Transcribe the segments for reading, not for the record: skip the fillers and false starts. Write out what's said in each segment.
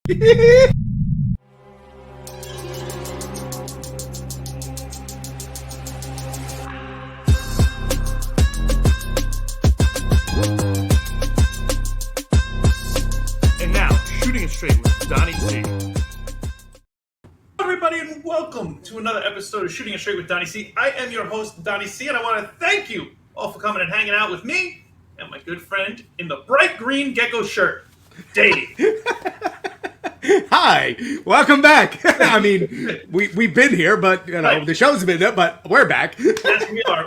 And now, Shooting It Straight with Donnie C. Hello, everybody, and welcome to another episode of Shooting It Straight with Donnie C. I am your host, Donnie C, and I want to thank you all for coming and hanging out with me and my good friend in the bright green gecko shirt, Dave. Hi, welcome back. I mean, we've been here, but Right. the show's been there, but we're back. Yes, we are.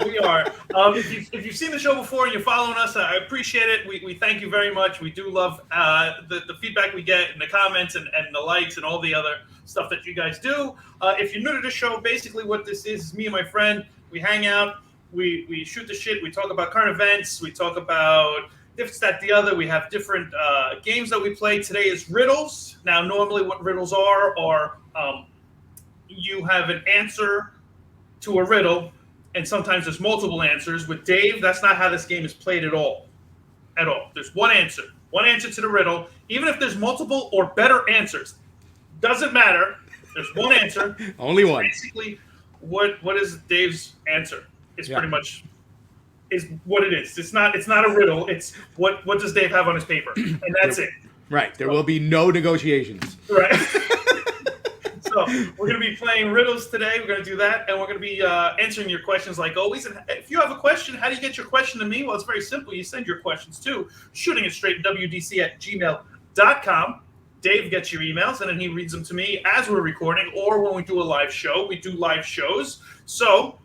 If you've seen the show before and you're following us, I appreciate it. We thank you very much. We do love the feedback we get and the comments and the likes and all the other stuff that you guys do. If you're new to the show, basically what this is me and my friend, we hang out, we shoot the shit, we talk about current events, we talk about this, that, the other. We have different games that we play. Today is Riddles. Now, normally what Riddles are you have an answer to a riddle, and sometimes there's multiple answers. With Dave, that's not how this game is played at all. At all. There's one answer to the riddle. Even if there's multiple or better answers, doesn't matter. There's one answer. Only one. Basically, what is Dave's answer? It's Yeah. pretty much is what it is. It's not a riddle. It's what does Dave have on his paper, and that's it. Right. There will be no negotiations. Right. So we're going to be playing riddles today. We're going to do that, and we're going to be answering your questions like always. And if you have a question, how do you get your question to me? Well, it's very simple. You send your questions to shootingitstraightwdc@gmail.com. Dave gets your emails, and then he reads them to me as we're recording or when we do a live show. We do live shows. So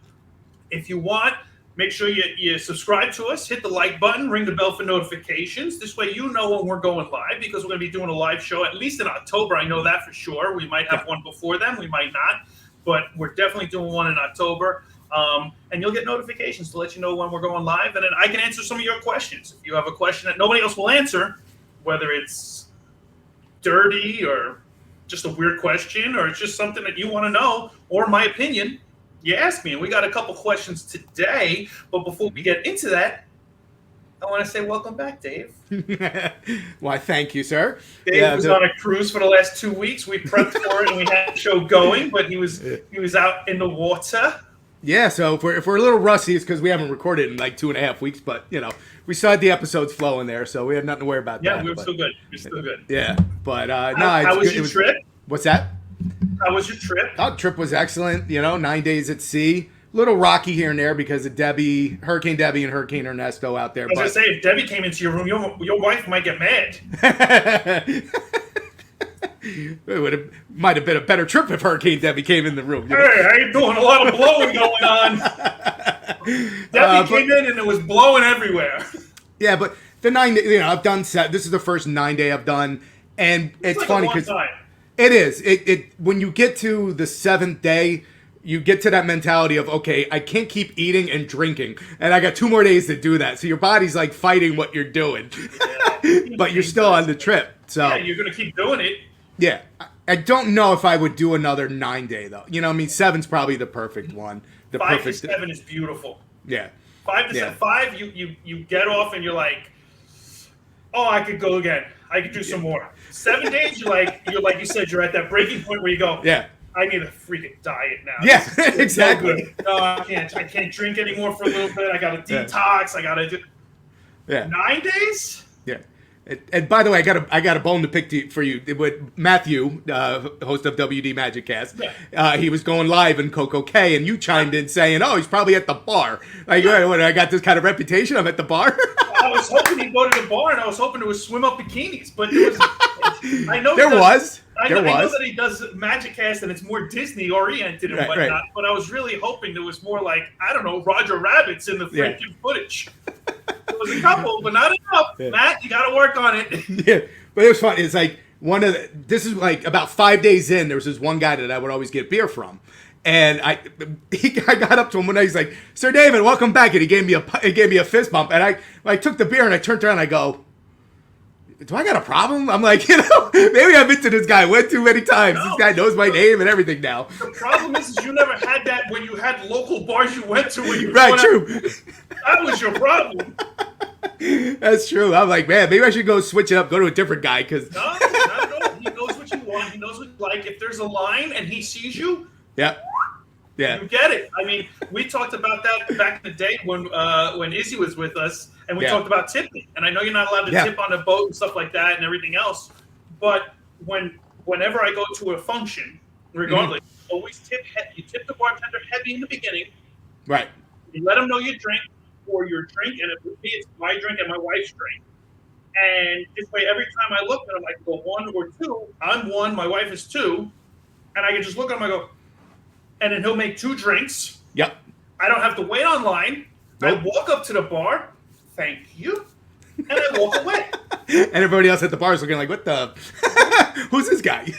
if you want, make sure you subscribe to us, hit the like button, ring the bell for notifications. This way you know when we're going live, because we're going to be doing a live show at least in October. I know that for sure. We might have one before then. We might not. But we're definitely doing one in October. And you'll get notifications to let you know when we're going live. And then I can answer some of your questions. If you have a question that nobody else will answer, whether it's dirty or just a weird question or it's just something that you want to know or my opinion, you ask me, and we got a couple questions today. But before we get into that, I want to say welcome back, Dave. Why, thank you, sir. Dave was on a cruise for the last 2 weeks. We prepped for it, and we had the show going, but he was out in the water. Yeah, so if we're a little rusty, it's because we haven't recorded in like 2.5 weeks, but, we still had the episodes flowing there, so we have nothing to worry about that. Yeah, we're still good. We're still good. Yeah, but, How was your trip? What's that? How was your trip? Oh, trip was excellent. 9 days at sea. A little rocky here and there because of Hurricane Debbie and Hurricane Ernesto out there. I was going to say, if Debbie came into your room, your wife might get mad. It might have been a better trip if Hurricane Debbie came in the room. Hey, how you doing? A lot of blowing going on. Debbie came in and it was blowing everywhere. Yeah, but the 9 day, I've done this is the first 9 day I've done, and it's like funny because it is. It when you get to the 7th day, you get to that mentality of, okay, I can't keep eating and drinking, and I got 2 more days to do that. So your body's like fighting what you're doing, but you're still on the trip. So yeah, you're gonna keep doing it. Yeah, I don't know if I would do another 9 day though. 7's probably the perfect one. The 5 perfect to 7 is beautiful. Yeah. 5 to 7. 5, you get off and you're like, oh, I could go again. I could do some more. 7 days, you're like you said, you're at that breaking point where you go, yeah, I need a freaking diet now. Yeah, exactly. No, I can't drink anymore for a little bit. I gotta detox. I gotta do. Yeah. 9 days. Yeah. And by the way, I got a bone to pick for you. With Matthew, host of WD Magic Cast, he was going live in Coco K, and you chimed in saying, "Oh, he's probably at the bar." Like, what, I got this kind of reputation. I'm at the bar. I was hoping he'd go to the bar, and I was hoping it was swim up bikinis, but there was. I know there was. I know that he does Magic Cast, and it's more Disney oriented and whatnot. Right. But I was really hoping there was more like, I don't know, Roger Rabbits in the freaking footage. There was a couple, but not enough. Yeah. Matt, you got to work on it. Yeah, but it was fun. It's like this is like about 5 days in. There was this one guy that I would always get beer from, and I got up to him one day. He's like, "Sir David, welcome back," and he gave me a fist bump, and I took the beer and I turned around and I go, do I got a problem? I'm like, maybe I've been to this guy way too many times. No, this guy knows my name and everything now. The problem is you never had that when you had local bars you went to when you were right, true. That was your problem. That's true. I'm like, man, maybe I should go switch it up, go to a different guy. No, not at all. He knows what on. He knows what it's like. If there's a line and he sees you, Yeah. Yeah. you get it. I mean, we talked about that back in the day when Izzy was with us, and we talked about tipping. And I know you're not allowed to tip on a boat and stuff like that and everything else. But whenever I go to a function, regardless, always tip. You tip the bartender heavy in the beginning. Right. You let them know you drink or your drink, and with me, it's my drink and my wife's drink. And this way, every time I look at them, I can go 1 or 2. I'm 1, my wife is 2, and I can just look at him. I go, and then he'll make 2 drinks. Yep. I don't have to wait online. Nope. I walk up to the bar, thank you, and I walk away. And everybody else at the bar is looking like, what the? Who's this guy?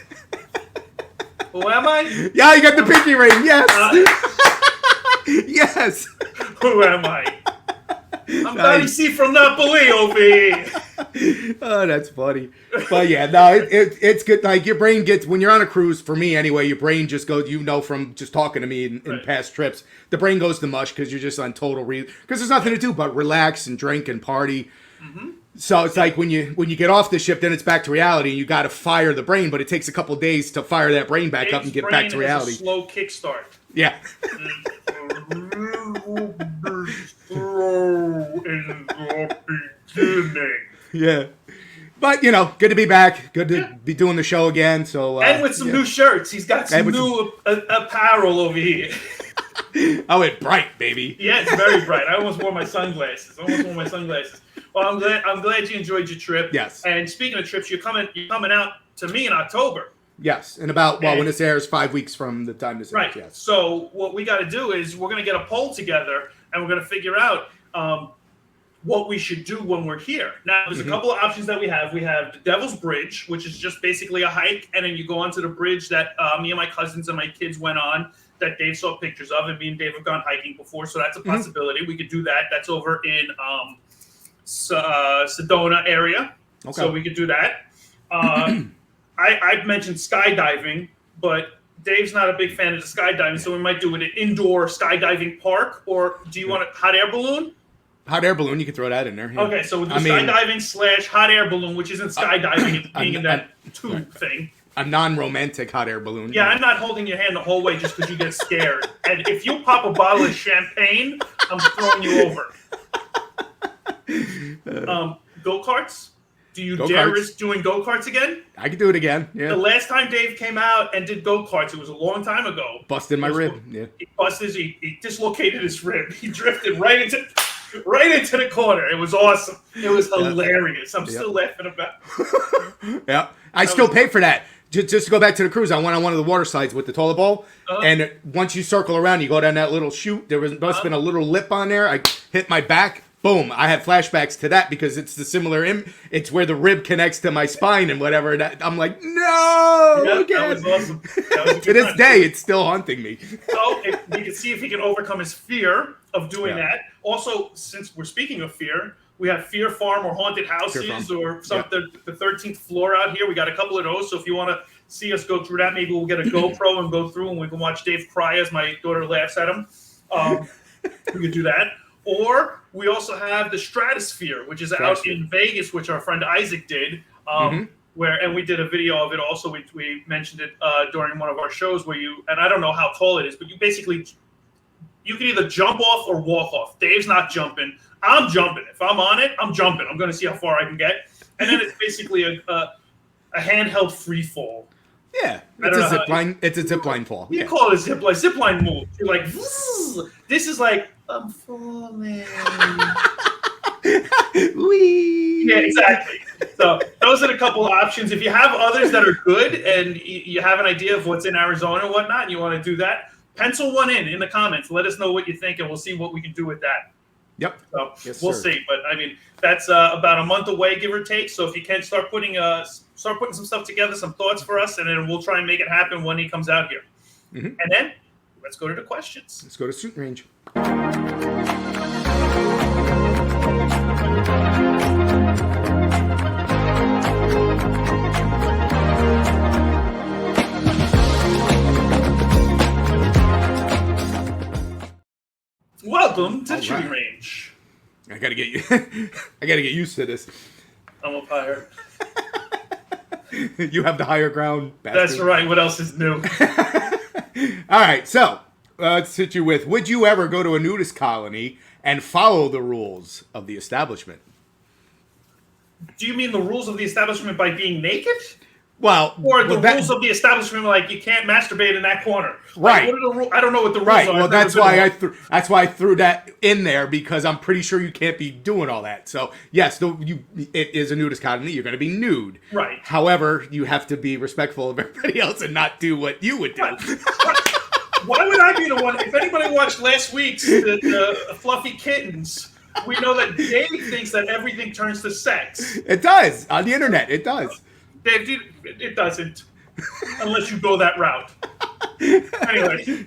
Who am I? Yeah, you got the pinky ring. Yes. Yes. Who am I? I'm Daddy C from Napoli over here. Oh, that's funny. But yeah, no, it's good. Like your brain gets, when you're on a cruise, for me anyway, your brain just goes, from just talking to me in past trips, the brain goes to mush because you're just on total because there's nothing to do but relax and drink and party. Mm-hmm. So it's like when you get off the ship, then it's back to reality, and you got to fire the brain, but it takes a couple of days to fire that brain back up and get back to reality. A slow kickstart. Yeah. Yeah. But, good to be back. Good to be doing the show again. So and with some new shirts. He's got some new apparel over here. Oh, it's bright, baby. Yeah, it's very bright. I almost wore my sunglasses. Well, I'm glad you enjoyed your trip. Yes. And speaking of trips, you're coming out to me in October. Yes, and when this airs, 5 weeks from the time this airs. Right. Yes. So what we got to do is we're going to get a poll together, and we're going to figure out what we should do when we're here. Now, there's a couple of options that we have. We have the Devil's Bridge, which is just basically a hike, and then you go onto the bridge that me and my cousins and my kids went on, that Dave saw pictures of, and me and Dave have gone hiking before, so that's a possibility. We could do that. That's over in Sedona area, so we could do that. I've mentioned skydiving, but Dave's not a big fan of the skydiving, so we might do it at an indoor skydiving park. Or do you want a hot air balloon? Hot air balloon, you can throw that in there. Yeah. Okay, so we'll do skydiving / hot air balloon, which isn't skydiving, it's being in that tube thing. A non-romantic hot air balloon. Yeah, I'm not holding your hand the whole way just because you get scared. And if you pop a bottle of champagne, I'm throwing you over. Go-karts? Do you dare risk doing go-karts again? I could do it again, yeah. The last time Dave came out and did go-karts, it was a long time ago. Busted my rib, yeah. He dislocated his rib. He drifted right into the corner. It was awesome. It was hilarious. I'm still laughing about it. Yeah. I still pay for that. Just to go back to the cruise, I went on one of the water slides with the toilet bowl, and once you circle around, you go down that little chute. There must have been a little lip on there. I hit my back. Boom! I had flashbacks to that because it's the similar. It's where the rib connects to my spine and whatever. And I'm like, no! Yeah, that was awesome. To this day, it's still haunting me. So we can see if he can overcome his fear of doing that. Also, since we're speaking of fear, we have Fear Farm or haunted houses or something. The 13th floor out here. We got a couple of those. So if you want to see us go through that, maybe we'll get a GoPro and go through, and we can watch Dave cry as my daughter laughs at him. We could do that. Or we also have the Stratosphere, which is out in Vegas, which our friend Isaac did. And we did a video of it also. We mentioned it during one of our shows where and I don't know how tall it is, but you can either jump off or walk off. Dave's not jumping. I'm jumping. If I'm on it, I'm jumping. I'm going to see how far I can get. And then it's basically a handheld free fall. Yeah, it's a zip line. It's a zip line fall. You call it a zip line. Zip line move. You're like, this is like, I'm falling. Wee. Yeah, exactly. So those are the couple of options. If you have others that are good and you have an idea of what's in Arizona and whatnot, and you want to do that, pencil one in the comments. Let us know what you think, and we'll see what we can do with that. Yep. So we'll see. But I mean, that's about a month away, give or take. So if you can start putting some stuff together, some thoughts for us, and then we'll try and make it happen when he comes out here. And then let's go to the questions. Let's go to Shooting Range. Welcome to Shooting Range. I gotta get used to this. I'm a pirate. You have the higher ground. That's bastard. right. What else is new? All right, so let's hit you with: would you ever go to a nudist colony and follow the rules of the establishment? Do you mean the rules of the establishment by being naked? Well, or the rules of the establishment, like you can't masturbate in that corner. Right. Like, what are the rules? I don't know what the rules right. are. Well, that's why I threw that in there, because I'm pretty sure you can't be doing all that. So yes, it is a nudist colony. You're going to be nude. Right. However, you have to be respectful of everybody else and not do what you would do. Right. Why would I be the one? If anybody watched last week's the Fluffy Kittens, we know that Dave thinks that everything turns to sex. It does. On the internet, it does. Dave, it doesn't, unless you go that route. Anyway,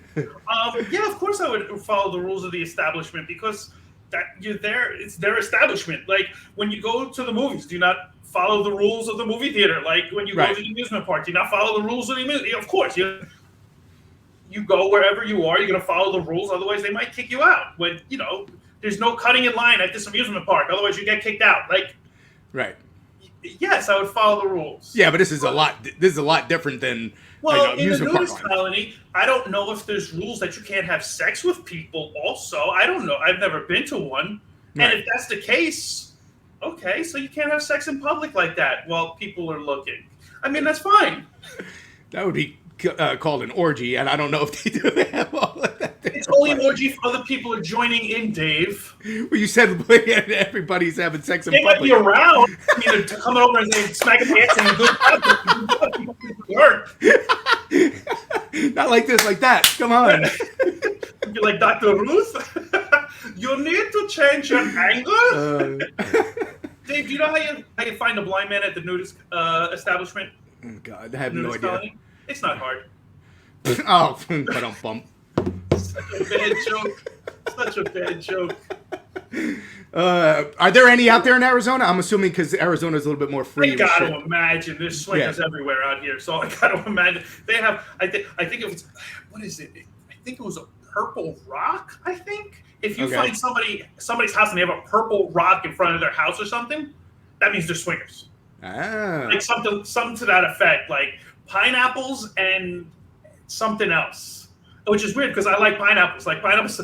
yeah, of course I would follow the rules of the establishment, because that you're there. It's their establishment. Like when you go to the movies, do you not follow the rules of the movie theater? Like when you go to the amusement park, do you not follow the rules of the amusement? Of course, you go wherever you are. You're going to follow the rules. Otherwise, they might kick you out. When there's no cutting in line at this amusement park. Otherwise, you get kicked out. Like, right. Yes, I would follow the rules. Yeah, but this is a lot different than in the nudist colony. I don't know if there's rules that you can't have sex with people. Also, I don't know. I've never been to one. Right. And if that's the case, okay, so you can't have sex in public like that while people are looking. I mean, that's fine. That would be called an orgy, and I don't know if they do have all of that. It's only an orgy if other people are joining in, Dave. Well, you said everybody's having sex in public. They might be around. I mean, coming over and saying, smacking the ass and good work. Not like this, like that. Come on. You're like Dr. Ruth. You need to change your angle. Dave, do you know how you find a blind man at the nudist establishment? Oh, God, I have no idea. Colony? It's not hard. Oh, I don't bump. Such a bad joke. Such a bad joke. Are there any out there in Arizona? I'm assuming because Arizona is a little bit more free. I gotta imagine there's swingers everywhere out here. So I gotta imagine they have. I think it was. What is it? I think it was a purple rock. I think if you find somebody's house and they have a purple rock in front of their house or something, that means they're swingers. Ah. Like something to that effect, like pineapples and something else, which is weird because I like pineapples. Like pineapples,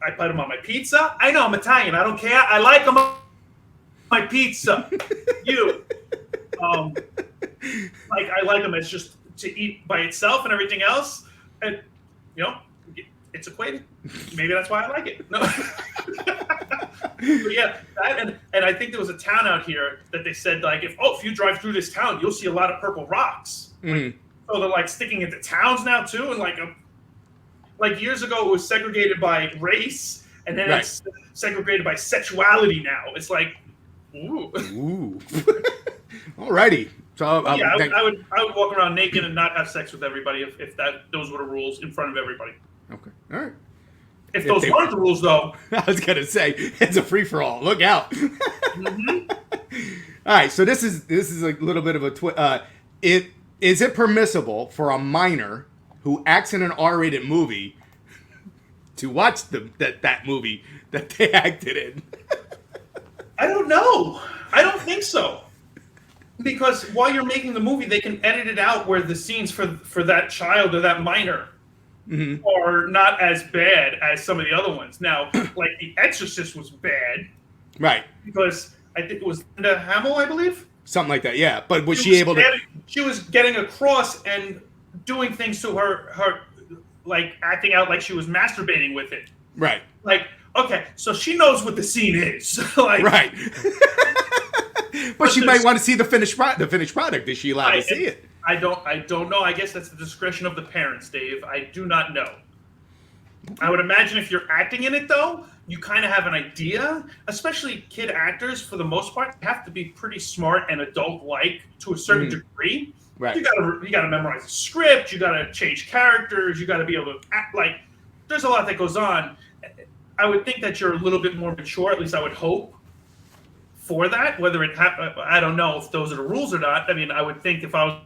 I put them on my pizza. I know I'm Italian. I don't care. I like them on my pizza. Like I like them as just to eat by itself and everything else, and it's equated. Maybe that's why I like it. No. But yeah, that and I think there was a town out here that they said like if you drive through this town, you'll see a lot of purple rocks. Mm-hmm. So they're like sticking into towns now too, and like years ago it was segregated by race, and then it's segregated by sexuality now. It's like, ooh. Alrighty. So I would walk around naked and not have sex with everybody if those were the rules in front of everybody. Okay. All right. If those weren't the rules, though, I was gonna say it's a free for all. Look out! Mm-hmm. All right, so this is a little bit of a is it permissible for a minor who acts in an R-rated movie to watch that movie that they acted in? I don't know. I don't think so. Because while you're making the movie, they can edit it out where the scenes for that child or that minor are not as bad as some of the other ones. Now, like The Exorcist was bad. Right. Because I think it was Linda Hamill, I believe. Something like that, yeah. But was she able to... She was getting across and doing things to her, like acting out like she was masturbating with it. Right. Like, okay, so she knows what the scene is. Like, right. But she might want to see the finished product. Is she allowed to see it? I don't know. I guess that's the discretion of the parents, Dave. I do not know. I would imagine if you're acting in it, though, you kind of have an idea. Especially kid actors, for the most part, have to be pretty smart and adult-like to a certain degree. Right. You gotta memorize the script. You gotta change characters. You gotta be able to act like. There's a lot that goes on. I would think that you're a little bit more mature. At least I would hope. For that, whether it I don't know if those are the rules or not. I mean, I would think if I was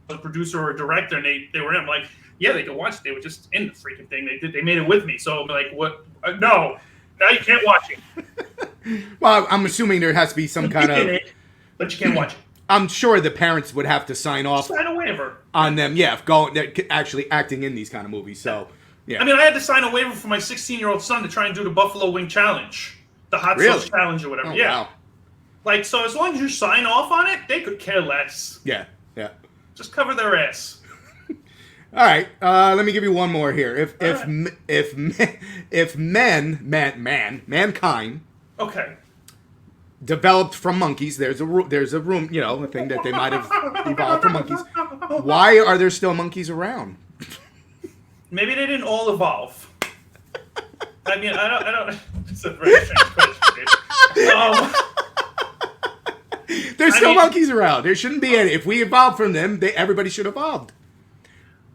a producer or a director and they were in, I'm like, yeah, they could watch it. They were just in the freaking thing. They made it with me. So I'm like, what? No, now you can't watch it. Well, I'm assuming there has to be some kind of. But you can't watch it. I'm sure the parents would have to sign off Sign a waiver on them. Yeah, if going they're actually acting in these kind of movies. So yeah. I mean, I had to sign a waiver for my 16-year-old son to try and do the Buffalo Wing Challenge, the hot sauce challenge or whatever. Oh, yeah. Wow. Like, so as long as you sign off on it, they could care less. Yeah. Just cover their ass. All right. Let me give you one more here. If mankind. Okay. Developed from monkeys. There's a room, a thing that they might have evolved from monkeys. Why are there still monkeys around? Maybe they didn't all evolve. I mean, I don't. It's a very strange question. There's still monkeys around. There shouldn't be any. If we evolved from them, everybody should have evolved.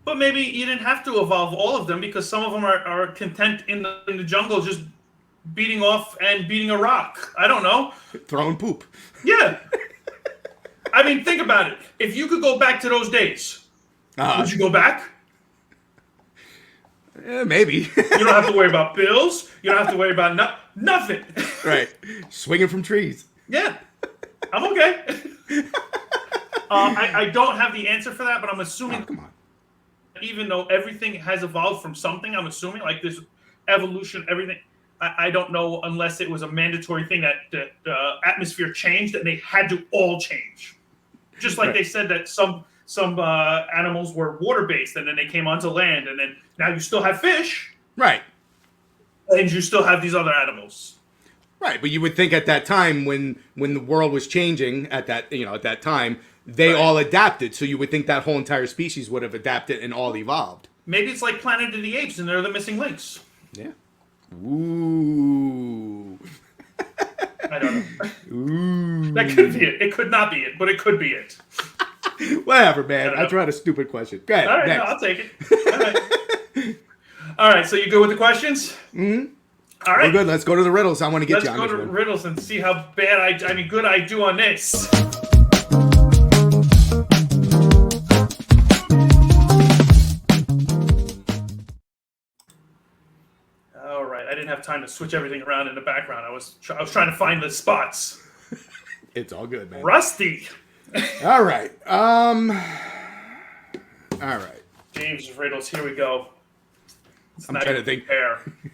But maybe you didn't have to evolve all of them because some of them are content in the jungle just beating off and beating a rock. I don't know. Throwing poop. Yeah. I mean, think about it. If you could go back to those days, would you go back? Maybe. You don't have to worry about bills. You don't have to worry about nothing. Right. Swinging from trees. Yeah. I'm okay. I don't have the answer for that, but I'm assuming. Oh, come on. Even though everything has evolved from something, I'm assuming like this evolution, everything. I don't know unless it was a mandatory thing that the atmosphere changed and they had to all change. Just like they said that some animals were water based and then they came onto land and then now you still have fish, right? And you still have these other animals. Right, but you would think at that time when the world was changing at that time, they all adapted. So you would think that whole entire species would have adapted and all evolved. Maybe it's like Planet of the Apes and they're the missing links. Yeah. Ooh. I don't know. Ooh. That could be it. It could not be it, but it could be it. Whatever, man. I tried a stupid question. Go ahead. All right, no, I'll take it. All right. All right, so you good with the questions? Mm-hmm. All right. We're good. Let's go to the riddles. I want to get you on Let's this go to one. riddles and see how bad good I do on this. All right, I didn't have time to switch everything around in the background. I was trying to find the spots. It's all good, man. Rusty. All right. All right. James Riddles. Here we go. I'm trying to think.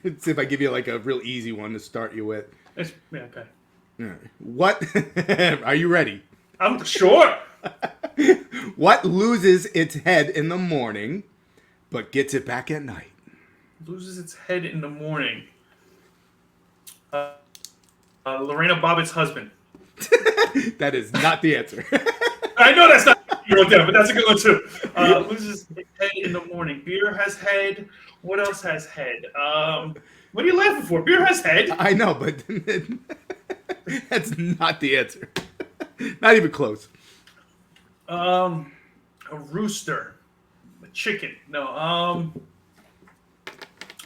Let's see if I give you like a real easy one to start you with. Yeah, okay. All right. What? Are you ready? I'm sure. What loses its head in the morning, but gets it back at night? Loses its head in the morning. Lorena Bobbitt's husband. That is not the answer. I know that's not what you wrote down, but that's a good one too. Loses its head in the morning. Beer has head. What else has head? What are you laughing for? Beer has head. I know, but that's not the answer. Not even close. A rooster. A chicken. No.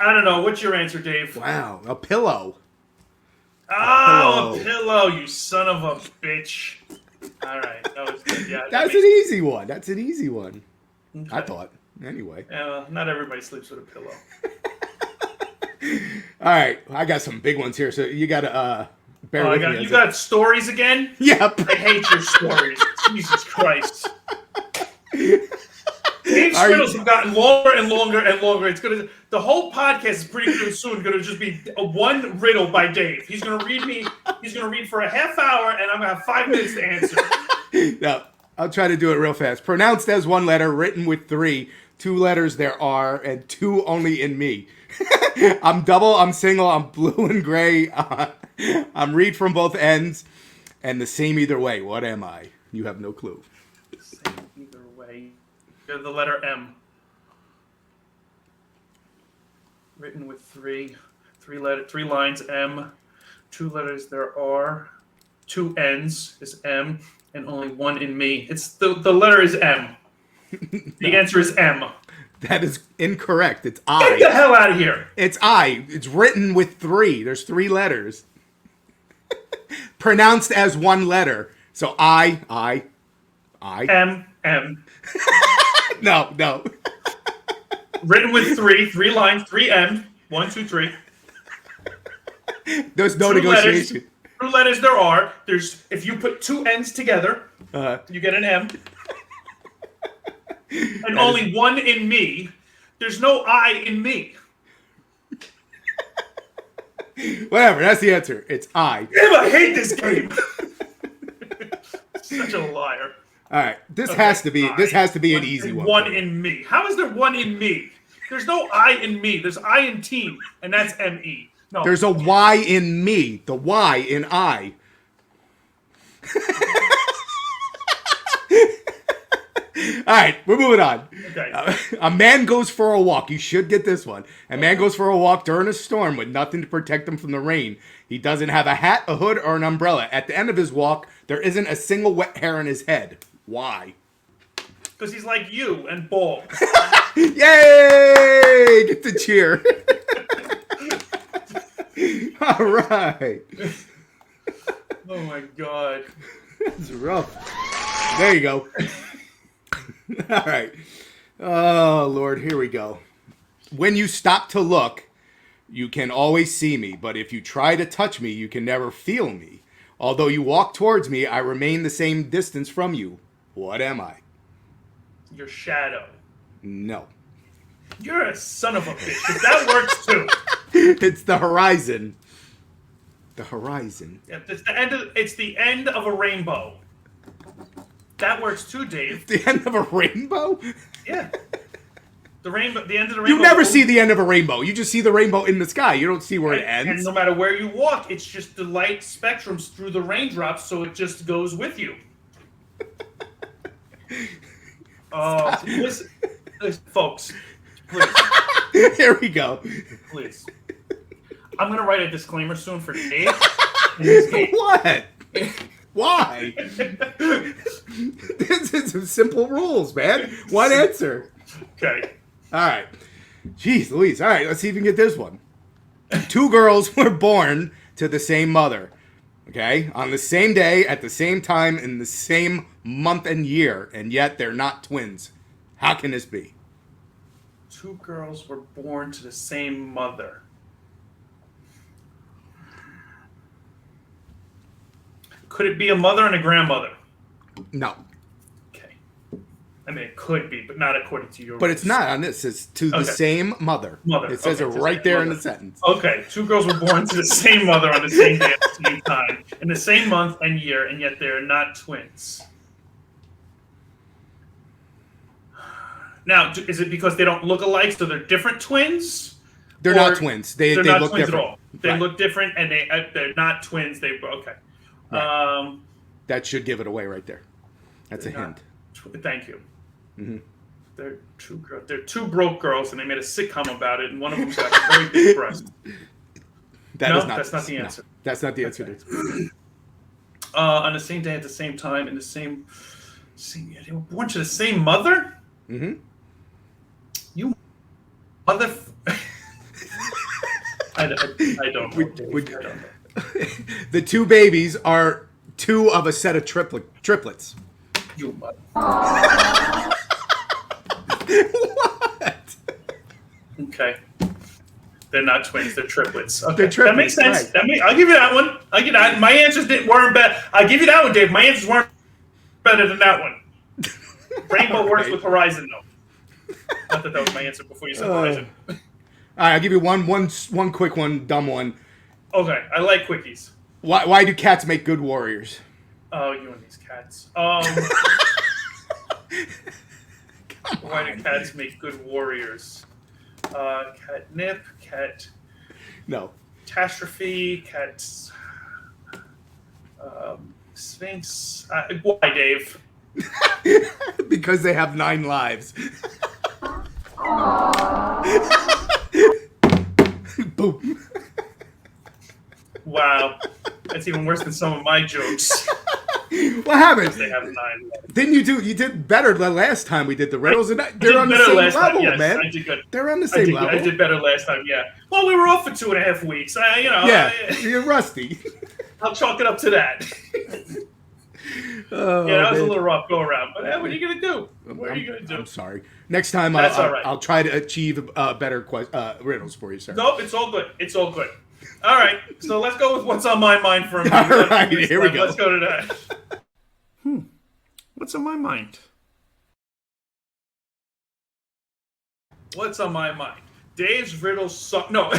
I don't know. What's your answer, Dave? Wow, a pillow. Oh, a pillow, you son of a bitch. All right. That was good. Yeah, That's an easy one. That's an easy one. Okay. I thought. Anyway. Not everybody sleeps with a pillow. All right. I got some big ones here, so you got to bear with me. You got stories again? Yep. I hate your stories. Jesus Christ. Dave's riddles have gotten longer and longer and longer. The whole podcast is pretty soon going to just be one riddle by Dave. He's going to read for a half hour, and I'm going to have 5 minutes to answer. No, I'll try to do it real fast. Pronounced as one letter, written with 3. 2 letters there are, and 2 only in me. I'm double, I'm single, I'm blue and gray. I'm read from both ends, and the same either way. What am I? You have no clue. Same either way. You're the letter M. Written with 3 lines M. 2 letters there are. 2 N's is M, and only 1 in me. It's the letter is M. The answer is M. That is incorrect. It's I. Get the hell out of here. It's I. It's written with 3. There's 3 letters. Pronounced as one letter. So I. M. No. Written with 3 lines, 3 M. 1, 2, 3. There's no negotiation. 2 letters there are. If you put 2 N's together, You get an M. And only one in me. There's no I in me. Whatever, that's the answer. It's I. Damn, I hate this game. Such a liar. All right, this has to be an easy one. One in me. How is there one in me? There's no I in me. There's I in team, and that's M-E. No. There's a Y in me. The Y in I. All right, we're moving on. Okay. A man goes for a walk. You should get this one. A man goes for a walk during a storm with nothing to protect him from the rain. He doesn't have a hat, a hood, or an umbrella. At the end of his walk, there isn't a single wet hair on his head. Why? Because he's like you and bald. Yay! Get the cheer. All right. Oh my God. That's rough. There you go. All right. Oh, Lord, here we go. When you stop to look, you can always see me, but if you try to touch me, you can never feel me. Although you walk towards me, I remain the same distance from you. What am I? Your shadow. No. You're a son of a bitch, 'cause that works too. It's the horizon. The horizon. Yeah, it's the end of a rainbow. That works too, Dave. The end of a rainbow? Yeah. The rainbow. The end of the rainbow. You never see the end of a rainbow. You just see the rainbow in the sky. You don't see where it ends. And no matter where you walk, it's just the light spectrums through the raindrops, so it just goes with you. Oh, listen, folks, please. Here we go. Please. I'm going to write a disclaimer soon for Dave. In this game. What? Why? This is some simple rules, man. One answer. Okay. All right. Jeez Louise. All right, let's see if we can get this one. Two girls were born to the same mother. Okay? On the same day, at the same time, in the same month and year, and yet they're not twins. How can this be? Two girls were born to the same mother. Could it be a mother and a grandmother? No. Okay. I mean, it could be, but not according to your But rules. it's not on this. It's to the same mother. It says it right there in the sentence. Okay. Two girls were born to the same mother on the same day at the same time, in the same month and year, and yet they're not twins. Now, is it because they don't look alike, so they're different twins? They're not twins. They not look twins different. at all. They Right. look different, and they're not twins. Okay. Right. That should give it away right there. That's a hint. Thank you. Mm-hmm. They're two broke girls, and they made a sitcom about it, and one of them's got a very big breast. That's not the answer. No, that's not the answer. Okay. On the same day, at the same time, in the same they were born to the same mother? Mm-hmm. You mother... I don't know. I don't know. The two babies are two of a set of triplets. You mother... What? Okay. They're not twins. They're triplets. Okay. They're triplets. That makes sense. Right. I'll give you that one. I'll give you that. My answers weren't bad. I'll give you that one, Dave. My answers weren't better than that one. Rainbow works with horizon, though. Not that was my answer before you said horizon. All right, I'll give you one quick one, dumb one. Okay, I like quickies. Why do cats make good warriors? Oh, you and these cats. Why do cats make good warriors? Catnip, No. catastrophe, cats. Sphinx. Why, Dave? Because they have 9 lives. Boom. Wow. That's even worse than some of my jokes. What happened? They have 9 lives. Didn't you do? You did better the last time we did the riddles, and I they're did on the better same last level, time, yes, man. I did good. They're on the same level. I did better last time, yeah. Well, we were off for 2.5 weeks. You're rusty. I'll chalk it up to that. Oh, yeah, that was a man. little rough go around. But what are you gonna do? What are you gonna do? I'm sorry. Next time, That's all right. I'll try to achieve better riddles for you, sir. Nope, it's all good. It's all good. All right, so let's go with what's on my mind for a minute. All right, here we go. Let's go to that. What's on my mind? What's on my mind? Dave's Riddles song. No.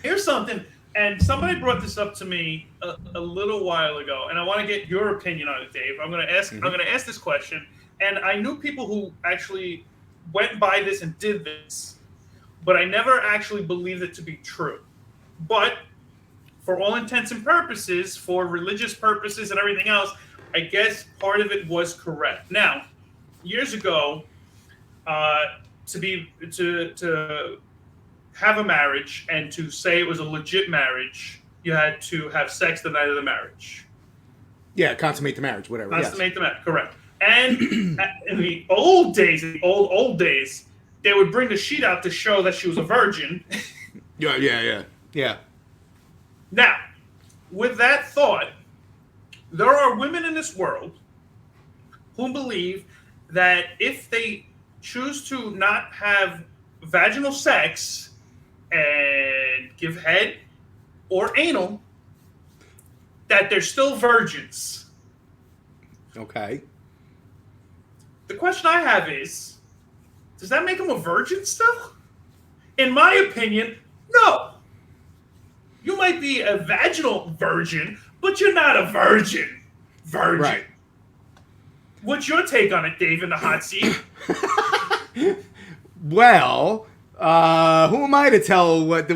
Here's something, and somebody brought this up to me a little while ago, and I want to get your opinion on it, Dave. I'm going to ask. I'm going to ask this question, and I knew people who actually went by this and did this, but I never actually believed it to be true. But for all intents and purposes, for religious purposes and everything else, I guess part of it was correct. Now, years ago, to have a marriage and to say it was a legit marriage, you had to have sex the night of the marriage. Yeah, consummate the marriage, whatever. Consummate the marriage, correct. And in the old days, old days, they would bring the sheet out to show that she was a virgin. Yeah. Now, with that thought, there are women in this world who believe that if they choose to not have vaginal sex and give head or anal, that they're still virgins. Okay. The question I have is, does that make them a virgin still? In my opinion, no. You might be a vaginal virgin, but you're not a virgin. Right. What's your take on it, Dave, in the hot seat? Well, who am I to tell what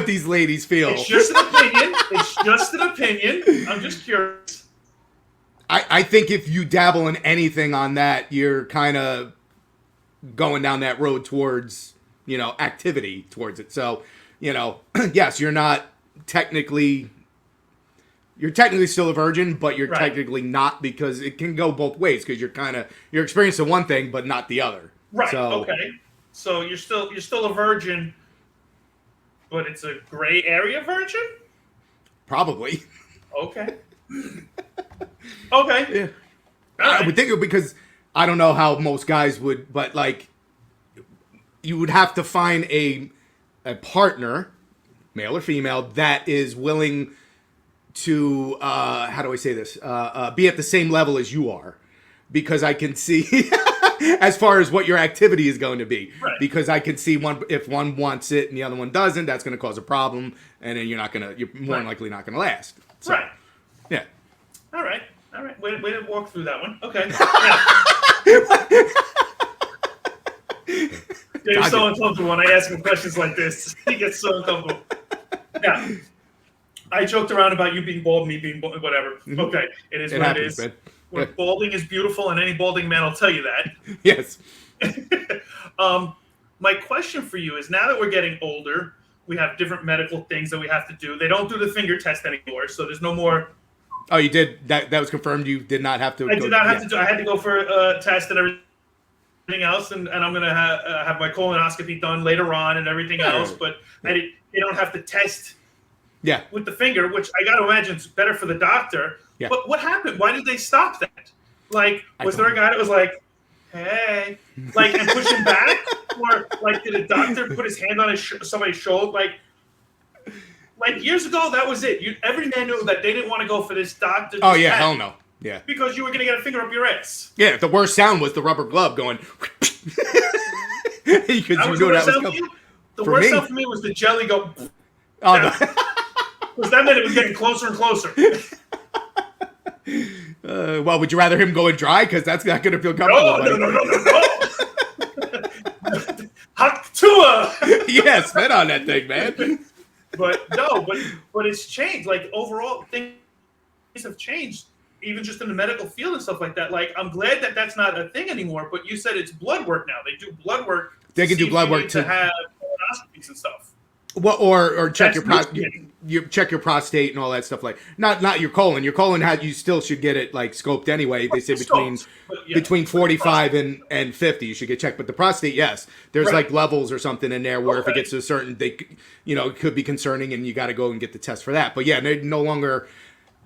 these ladies feel? It's just an opinion. I'm just curious. I think if you dabble in anything on that, you're kind of going down that road towards, activity towards it. So, yes, you're technically still a virgin, but you're technically not, because it can go both ways, because you're experiencing one thing but not the other. Right. So, okay. So you're still a virgin, but it's a gray area virgin? Probably. Okay. Okay. Yeah. Right. I would think it, because I don't know how most guys would, but you would have to find a partner, male or female, that is willing to how do I say this? Be at the same level as you are, because I can see as far as what your activity is going to be. Right. Because I can see if one wants it and the other one doesn't, that's going to cause a problem, and then you're more than likely not going to last. So, right. Yeah. All right. Way to walk through that one. Okay. Yeah. Dave's so uncomfortable when I ask him questions like this. He gets so uncomfortable. Now, I joked around about you being bald, me being bald, whatever. Mm-hmm. Okay, it is what happens, it is. When balding is beautiful, and any balding man will tell you that. Yes. My question for you is, now that we're getting older, we have different medical things that we have to do. They don't do the finger test anymore, so there's no more. Oh, you did? That was confirmed? You did not have to? I did not have to do. I had to go for a test and everything else, and I'm going to have my colonoscopy done later on and everything else, but they don't have to test with the finger, which I got to imagine is better for the doctor. Yeah. But what happened? Why did they stop that? Was there a guy that was like, hey, and push him back? Or, did a doctor put his hand on somebody's shoulder? Years ago, that was it. Every man knew that they didn't want to go for this doctor. Oh, yeah, hell no. Yeah. Because you were going to get a finger up your ass. Yeah, the worst sound was the rubber glove going. The worst sound for me was the jelly go. Oh, no. Because that meant it was getting closer and closer. Well, would you rather him going dry? Because that's not going to feel comfortable. No. Haktua! Yeah, spit on that thing, man. But it's changed. Overall, things have changed, even just in the medical field and stuff like that. I'm glad that that's not a thing anymore. But you said it's blood work now. They do blood work. They can do blood work to have colonoscopies and stuff. Well, or check your prostate. You check your prostate and all that stuff. Not your colon. Your colon you still should get it scoped anyway. They say between 45 and 50 you should get checked. But the prostate, yes, there's levels or something in there where if it gets to a certain, it could be concerning, and you got to go and get the test for that. But yeah, they no longer.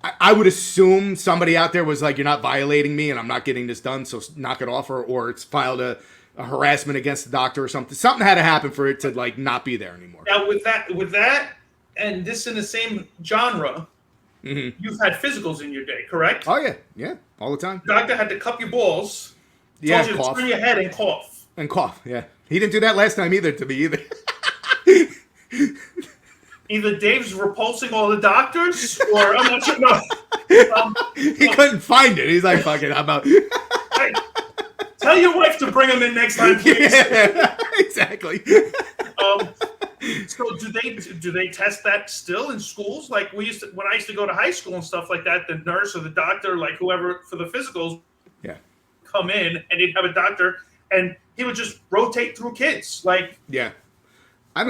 I would assume somebody out there was you're not violating me, and I'm not getting this done, so knock it off, or it's filed a harassment against the doctor or something. Something had to happen for it to not be there anymore. Now with that, and this in the same genre, you've had physicals in your day, correct? Oh yeah, all the time. The doctor had to cup your balls. Yeah, Told you cough to turn your head and cough. and cough. Yeah, he didn't do that last time either to me either. Either Dave's repulsing all the doctors, or I'm not sure. No, He couldn't find it. He's like, "Fuck it, I'm out." hey, tell your wife to bring him in next time, please. Yeah, exactly. So do they test that still in schools? Like when I used to go to high school and stuff like that, the nurse or the doctor, like whoever for the physicals, Yeah. come in and he'd have a doctor and he would just rotate through kids. Like, Yeah. I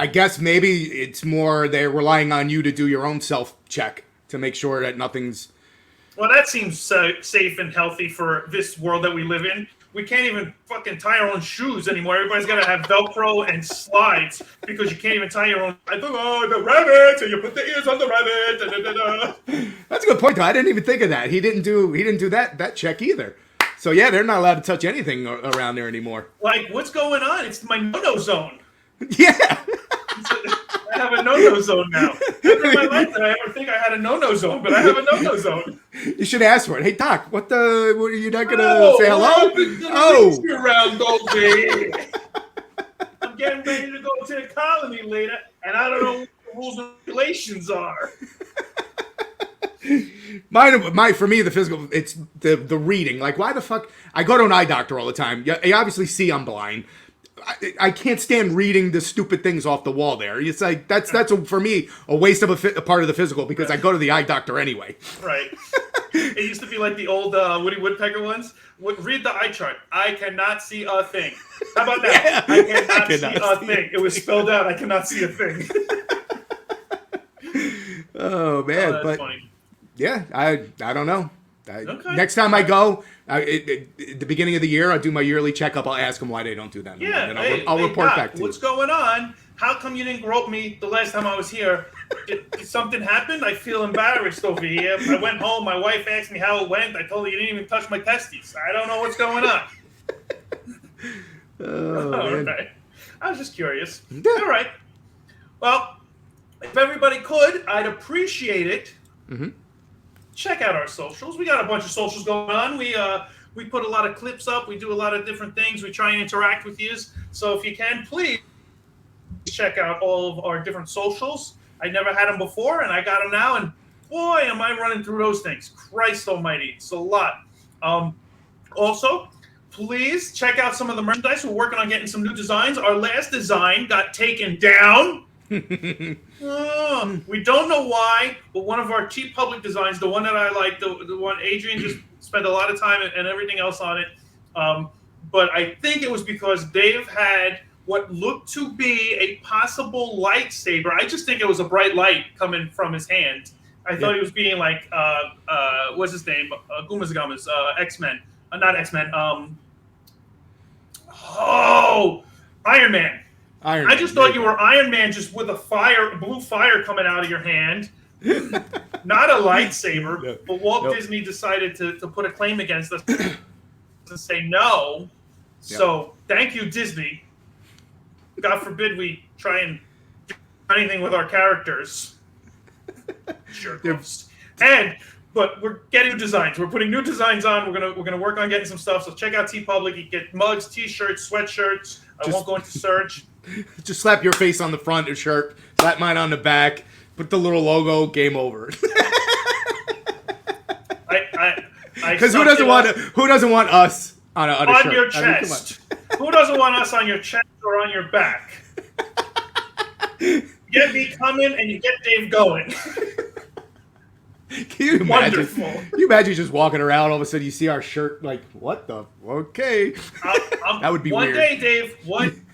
guess maybe it's more they're relying on you to do your own self-check to make sure that nothing's... Well, that seems safe and healthy for this world that we live in. We can't even fucking tie our own shoes anymore. Everybody's got to have Velcro and slides because you can't even tie your own... Oh, the rabbit! And you put the ears on the rabbit! Da, da, da, da. That's a good point, though. I didn't even think of that. He didn't do that check either. So, yeah, they're not allowed to touch anything around there anymore. Like, what's going on? It's my no-no zone. Yeah. I have a no-no zone now. Never in my life did I ever think I had a no-no zone, but I have a no-no zone. You should ask for it. Hey, Doc, what are you not going to say hello? Oh, around all day. I'm getting ready to go to the colony later, and I don't know what the rules and regulations are. For me, the physical, it's the reading. Like, why the fuck? I go to an eye doctor all the time. You obviously see I'm blind. I can't stand reading the stupid things off the wall there. It's like, that's for me, a waste of a part of the physical because I go to the eye doctor anyway. Right. It used to be like the old Woody Woodpecker ones. Read the eye chart. I cannot see a thing. How about that? Yeah. I cannot see a thing. It was spelled out. I cannot see a thing. Oh, man. That's but funny. Yeah, I don't know. Okay. Next time I go, at the beginning of the year, I'll do my yearly checkup. I'll ask them why they don't do that. Yeah, and I'll report Doc, back to you. what's going on? How come you didn't grope me the last time I was here? Did something happen? I feel embarrassed over here. I went home. My wife asked me how it went. I told her you didn't even touch my testes. I don't know what's going on. All right. I was just curious. Yeah. All right. Well, if everybody could, I'd appreciate it. Mm-hmm. Check out our socials. We got a bunch of socials going on. We put a lot of clips up. We do a lot of different things. We try and interact with you. So if you can, please check out all of our different socials. I never had them before, and I got them now. And boy, am I running through those things. Christ almighty. It's a lot. Also, please check out some of the merchandise. We're working on getting some new designs. Our last design got taken down. We don't know why, but one of our cheap public designs, the one that I like, the one Adrian just spent a lot of time and everything else on it. But I think it was because Dave had what looked to be a possible lightsaber. I just think it was a bright light coming from his hand. I thought he was being like, what's his name? Gumas, X-Men. Not X-Men. Iron Man. I just thought you were Iron Man just with a blue fire coming out of your hand. Not a lightsaber. No. But Walt Disney decided to put a claim against us and say no. Yep. So thank you, Disney. God forbid we try and do anything with our characters. Sure. But we're getting new designs. We're putting new designs on. We're gonna work on getting some stuff. So check out TeePublic. You get mugs, T-shirts, sweatshirts. I won't go into search. Just slap your face on the front of your shirt, slap mine on the back, put the little logo, game over. Because who doesn't want us on a shirt? Your chest? Who doesn't want us on your chest or on your back? You get me coming and you get Dave going. Can you imagine? Wonderful. Can you imagine just walking around, all of a sudden you see our shirt, like, what the? Okay. That would be weird. One day, Dave. One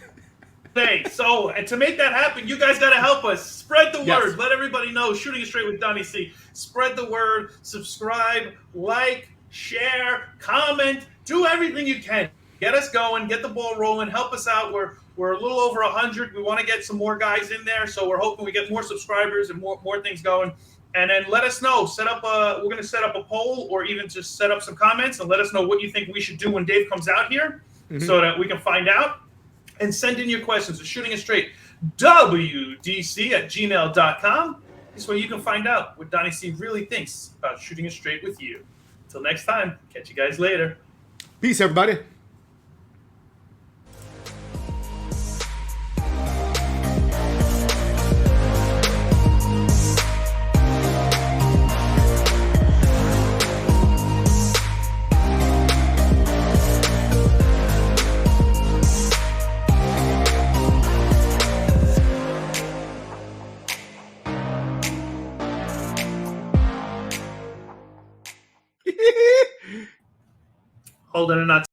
day. So, and to make that happen, you guys got to help us. Spread the word. Let everybody know. Shooting It Straight with Donnie C. Spread the word. Subscribe, like, share, comment. Do everything you can. Get us going. Get the ball rolling. Help us out. We're a little over 100. We want to get some more guys in there. So we're hoping we get more subscribers and more things going. And then let us know. We're going to set up a poll or even just set up some comments and let us know what you think we should do when Dave comes out here so that we can find out. And send in your questions to shootingitstraightwdc@gmail.com. This way you can find out what Donnie C really thinks about shooting it straight with you. Until next time, catch you guys later. Peace, everybody. Holding a nut.